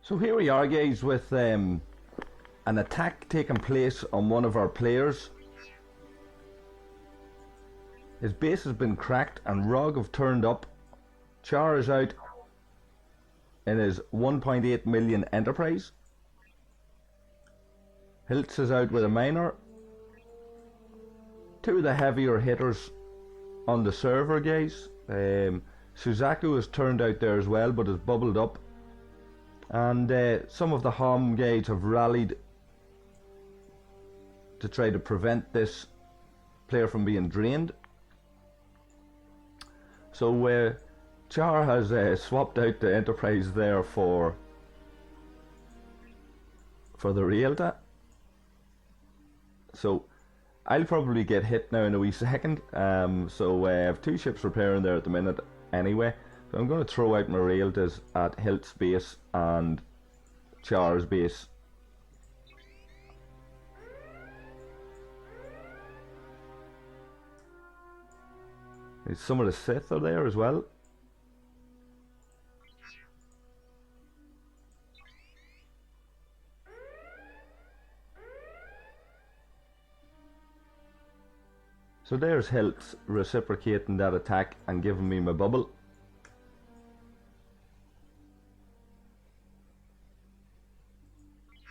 So here we are, guys, with an attack taking place on one of our players. His base has been cracked and Rog have turned up. Char is out in his 1.8 million enterprise. Hiltz is out with a miner. Two of the heavier hitters on the server, guys. Suzaku has turned out there as well, but has bubbled up. And some of the home guys have rallied to try to prevent this player from being drained. So Char has swapped out the enterprise there for the Realta. So I'll probably get hit now in a wee second. So I have two ships repairing there at the minute anyway. So I'm going to throw out my Realtas at Hilt's base and Char's base. Some of the Sith are there as well. So there's Hiltz reciprocating that attack and giving me my bubble.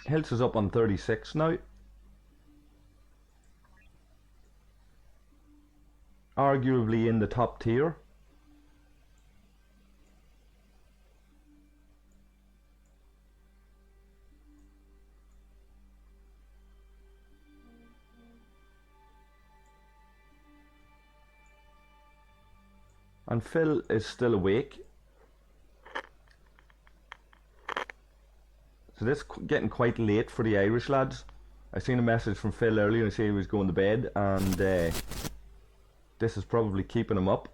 Hiltz is up on 36 now. Arguably in the top tier. And Phil is still awake. So this is getting quite late for the Irish lads. I seen a message from Phil earlier and say he was going to bed, and this is probably keeping him up.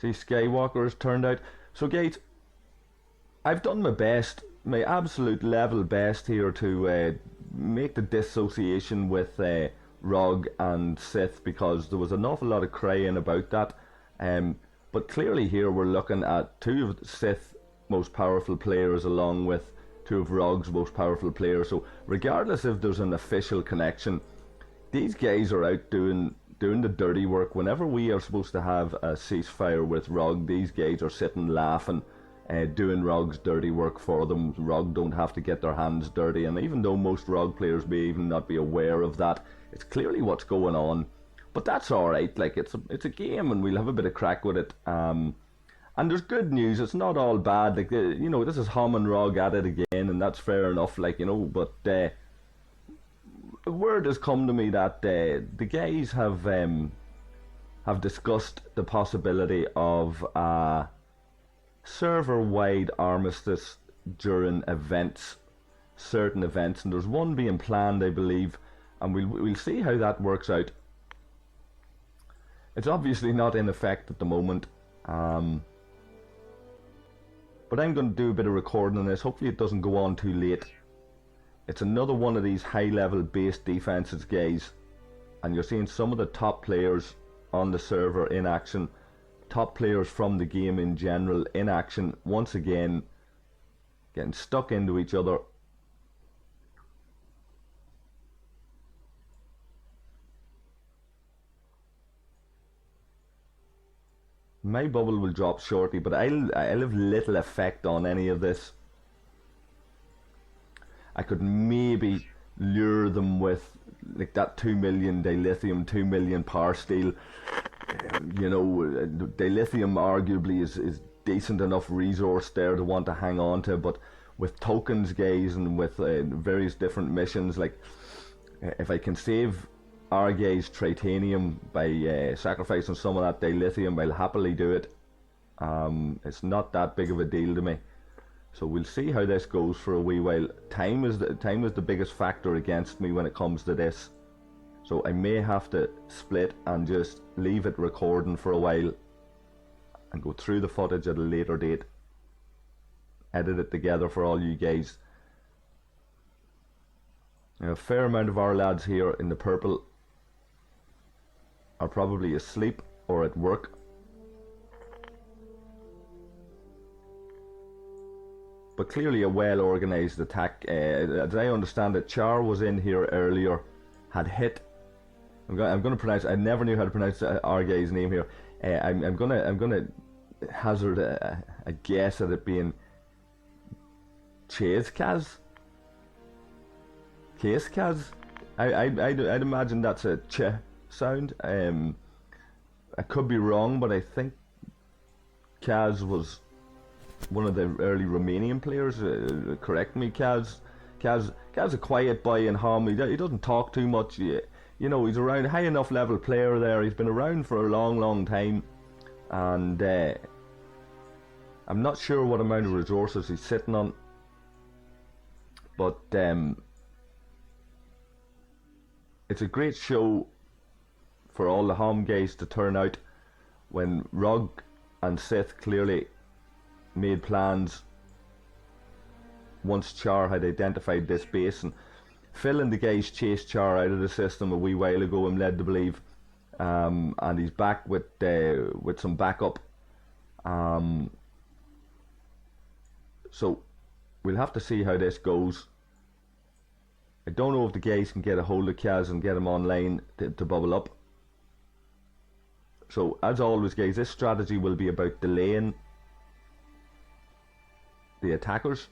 See, Skywalker's turned out. So guys, I've done my best, my absolute level best here to make the dissociation with Rog and Sith, because there was an awful lot of crying about that. But clearly here we're looking at two of Sith's most powerful players along with two of Rog's most powerful players. So regardless if there's an official connection, these guys are out doing the dirty work. Whenever we are supposed to have a ceasefire with Rog, these guys are sitting laughing, doing Rog's dirty work for them. Rog don't have to get their hands dirty, and even though most Rog players may even not be aware of that, it's clearly what's going on. But that's alright, like it's a game and we'll have a bit of crack with it. And there's good news, it's not all bad. Like you know, this is Hom and Rog at it again, and that's fair enough, like, you know, but word has come to me that the guys have discussed the possibility of a server-wide armistice during events, certain events, and there's one being planned, I believe, and we'll see how that works out. It's obviously not in effect at the moment, but I'm going to do a bit of recording on this. Hopefully it doesn't go on too late. It's another one of these high-level base defenses, guys, and you're seeing some of the top players on the server in action, top players from the game in general in action, once again getting stuck into each other. My bubble will drop shortly, but I'll have little effect on any of this. I could maybe lure them with like that 2 million dilithium, 2 million power steel. You know, dilithium arguably is decent enough resource there to want to hang on to, but with tokens, guys, and with various different missions, like if I can save our guys titanium by sacrificing some of that dilithium, I'll happily do it. It's not that big of a deal to me. So we'll see how this goes for a wee while. Time is the biggest factor against me when it comes to this. So I may have to split and just leave it recording for a while and go through the footage at a later date. Edit it together for all you guys. Now, a fair amount of our lads here in the purple are probably asleep or at work. but clearly a well organised attack. As I understand it, Char was in here earlier, had hit. I'm going to pronounce. I never knew how to pronounce our guy's name here. I'm gonna hazard a guess at it being Kaz. I'd imagine that's a ch sound. I could be wrong, but I think Kaz was one of the early Romanian players. Correct me, Kaz. Kaz's a quiet boy in Hom. He doesn't talk too much. You know, he's around high enough level player there. He's been around for a long time, and I'm not sure what amount of resources he's sitting on, but it's a great show for all the Hom guys to turn out when Rog and Sith clearly made plans once Char had identified this base, and Phil and the guys chased Char out of the system a wee while ago, I'm led to believe, and he's back with some backup, so we'll have to see how this goes. I don't know if the guys can get a hold of Kaz and get him online to bubble up. So as always guys, this strategy will be about delaying the attackers.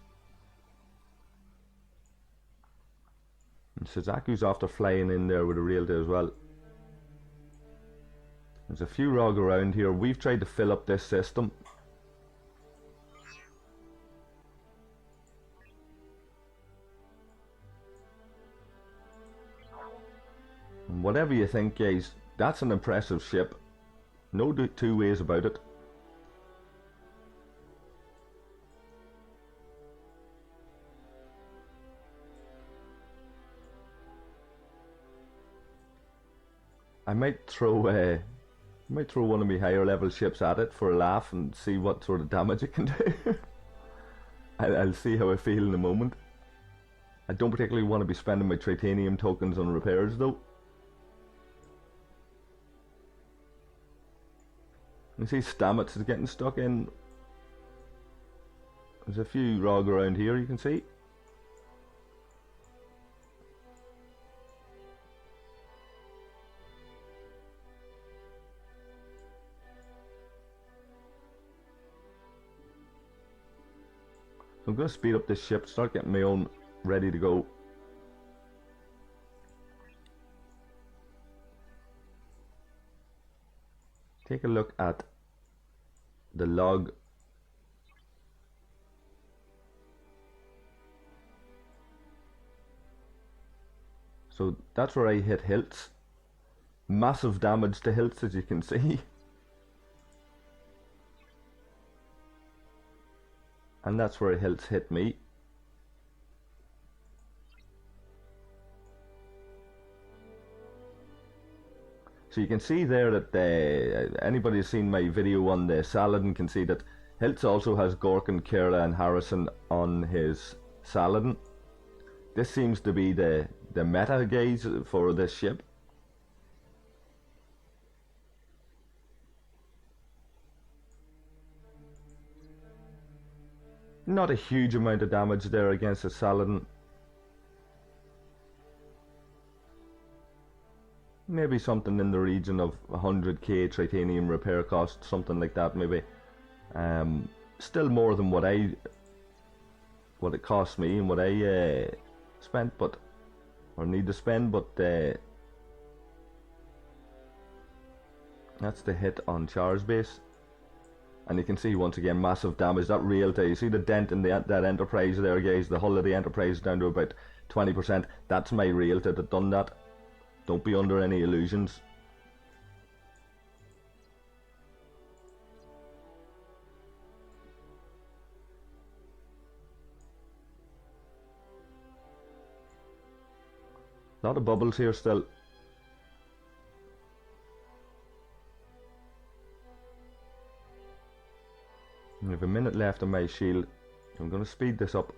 And Suzaku's after flying in there with a realtor as well. There's a few Rog around here. We've tried to fill up this system. And whatever you think guys, that's an impressive ship. No two ways about it. I might throw one of my higher level ships at it for a laugh and see what sort of damage it can do. I'll see how I feel in a moment. I don't particularly want to be spending my titanium tokens on repairs though. You see Stamets is getting stuck in. There's a few Rog around here you can see. So I'm going to speed up this ship, start getting my own ready to go. Take a look at the log. So that's where I hit hilts. Massive damage to hilts, as you can see. And that's where hilts hit me. So you can see there that anybody who's seen my video on the Saladin can see that Hiltz also has Gorkin, Kerla and Harrison on his Saladin. This seems to be the meta gauge for this ship. Not a huge amount of damage there against the Saladin. Maybe something in the region of 100k titanium repair cost, something like that maybe. Still more than what it cost me and what I spent, but or need to spend, but that's the hit on Char's base. And you can see once again massive damage. That realtor, you see the dent in that Enterprise there guys, the hull of the Enterprise down to about 20%. That's my realtor that done that. Don't be under any illusions. A lot of bubbles here still. I have a minute left on my shield. I'm going to speed this up.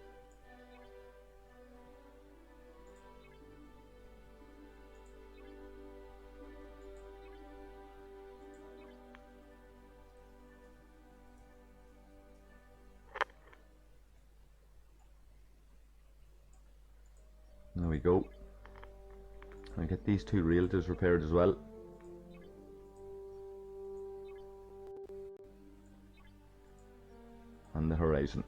go. I get these two realtors repaired as well. And the horizon.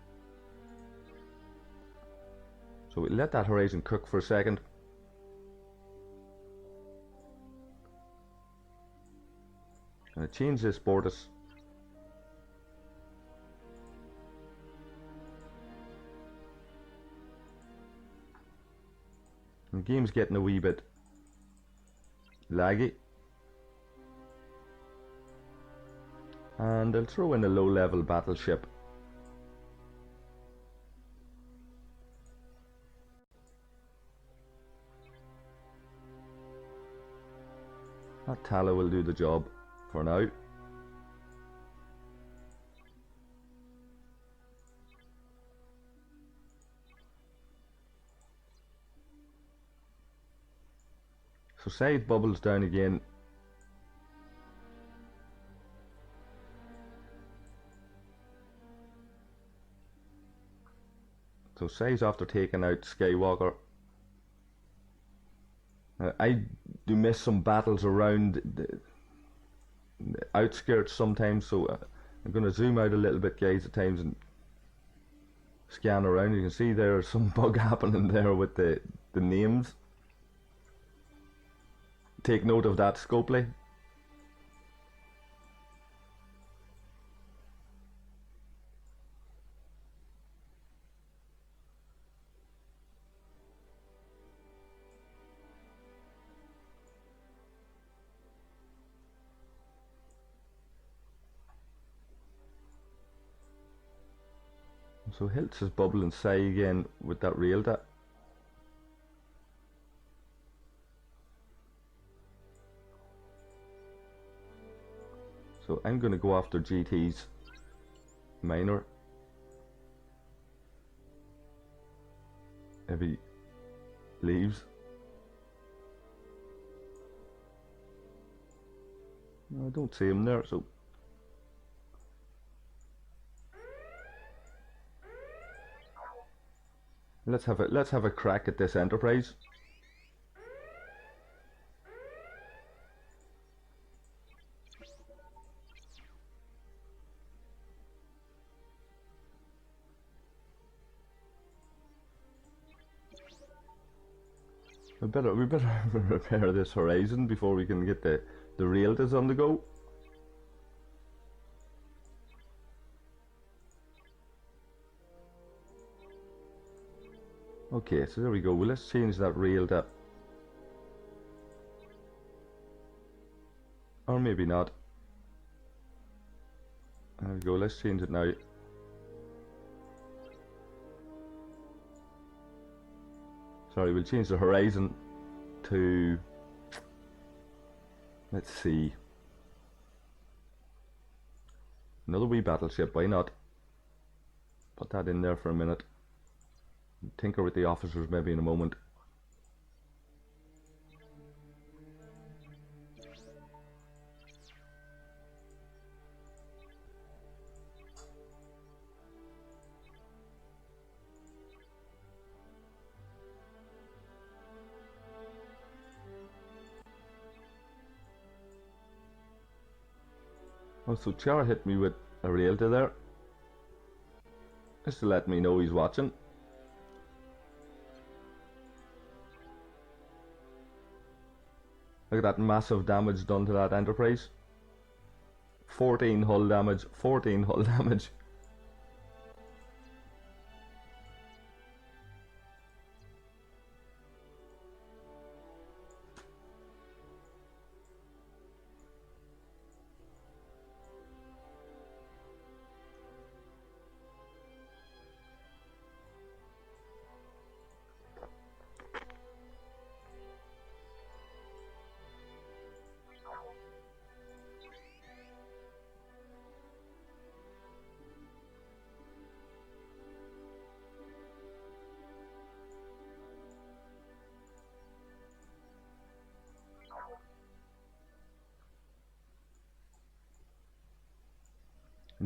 So we let that horizon cook for a second. And I change this border. The game's getting a wee bit laggy. And I'll throw in a low level battleship. That Tala will do the job for now. So side bubbles down again. So size after taking out Skywalker. I do miss some battles around the outskirts sometimes, so I'm going to zoom out a little bit, guys, at times and scan around. You can see there's some bug happening there with the names. Take note of that, Scopely. So Hiltz is bubbling Sai again with that Realta. So I'm going to go after GT's minor. If he leaves. No, I don't see him there, so let's have a crack at this Enterprise. We better repair this horizon before we can get the Realtas on the go. Okay, so there we go. Well, let's change that Realta. Or maybe not. There we go, let's change it now. Sorry, we'll change the horizon to, let's see, another wee battleship, why not? Put that in there for a minute. Tinker with the officers maybe in a moment. Oh, so Char hit me with a Realta there, just to let me know he's watching. Look at that massive damage done to that Enterprise. 14 hull damage, 14 hull damage.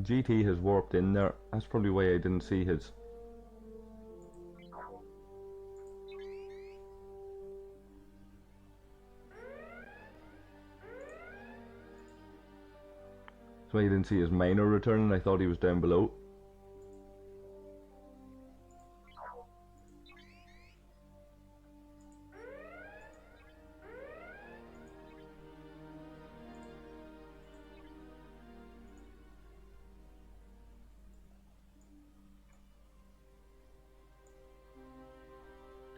GT has warped in there. That's probably why I didn't see his. why you didn't see his minor returning. I thought he was down below.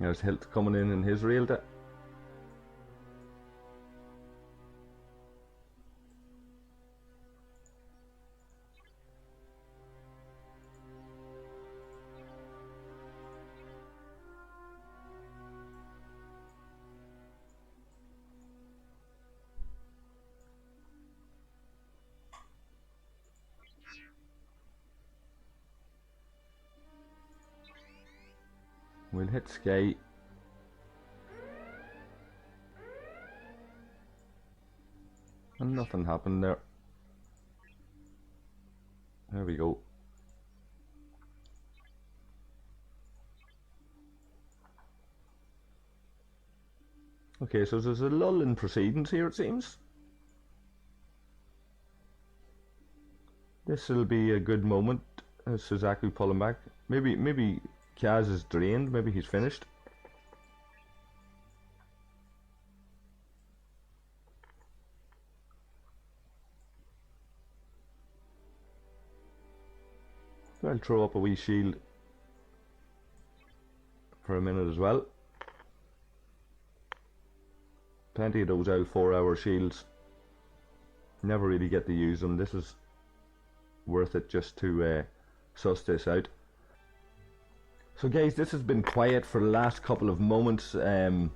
There's Hilt coming in his realty. We'll hit Sky. And nothing happened there. There we go. Okay, so there's a lull in proceedings here, it seems. This will be a good moment. Suzaku pulling back. Maybe Kaz is drained. Maybe he's finished. I'll throw up a wee shield for a minute as well. Plenty of those out 4-hour shields. Never really get to use them. This is worth it just to suss this out. So guys, this has been quiet for the last couple of moments. I've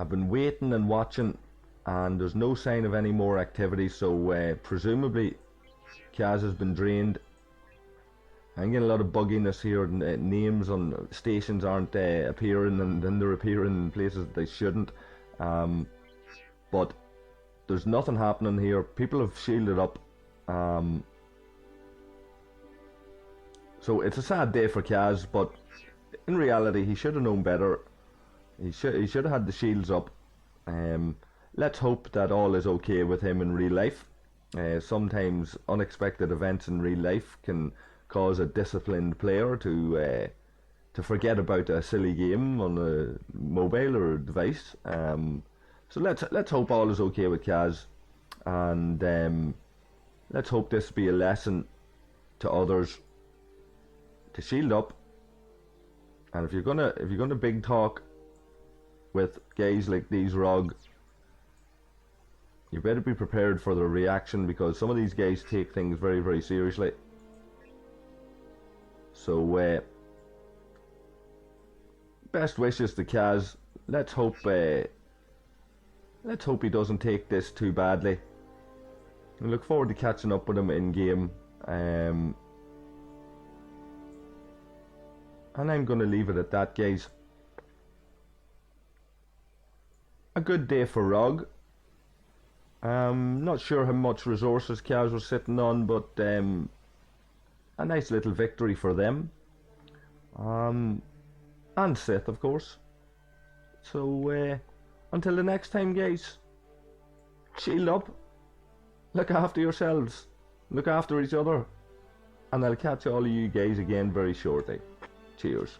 been waiting and watching, and there's no sign of any more activity, so presumably Kaz has been drained. I'm getting a lot of bugginess here. Names on stations aren't appearing, and then they're appearing in places that they shouldn't. But there's nothing happening here. People have shielded up. So it's a sad day for Kaz, but in reality he should have known better. He should have had the shields up. Let's hope that all is okay with him in real life. Sometimes unexpected events in real life can cause a disciplined player to forget about a silly game on a mobile or a device. So let's hope all is okay with Kaz, and let's hope this be a lesson to others to shield up. And if you're gonna big talk with guys like these ROG, you better be prepared for the reaction, because some of these guys take things very, very seriously. So best wishes to Kaz. Let's hope he doesn't take this too badly. I look forward to catching up with him in game. And I'm going to leave it at that, guys. A good day for ROG. Not sure how much resources Kaz was sitting on, but a nice little victory for them. And Sith, of course. So until the next time, guys, shield up, look after yourselves, look after each other, and I'll catch all of you guys again very shortly. Cheers.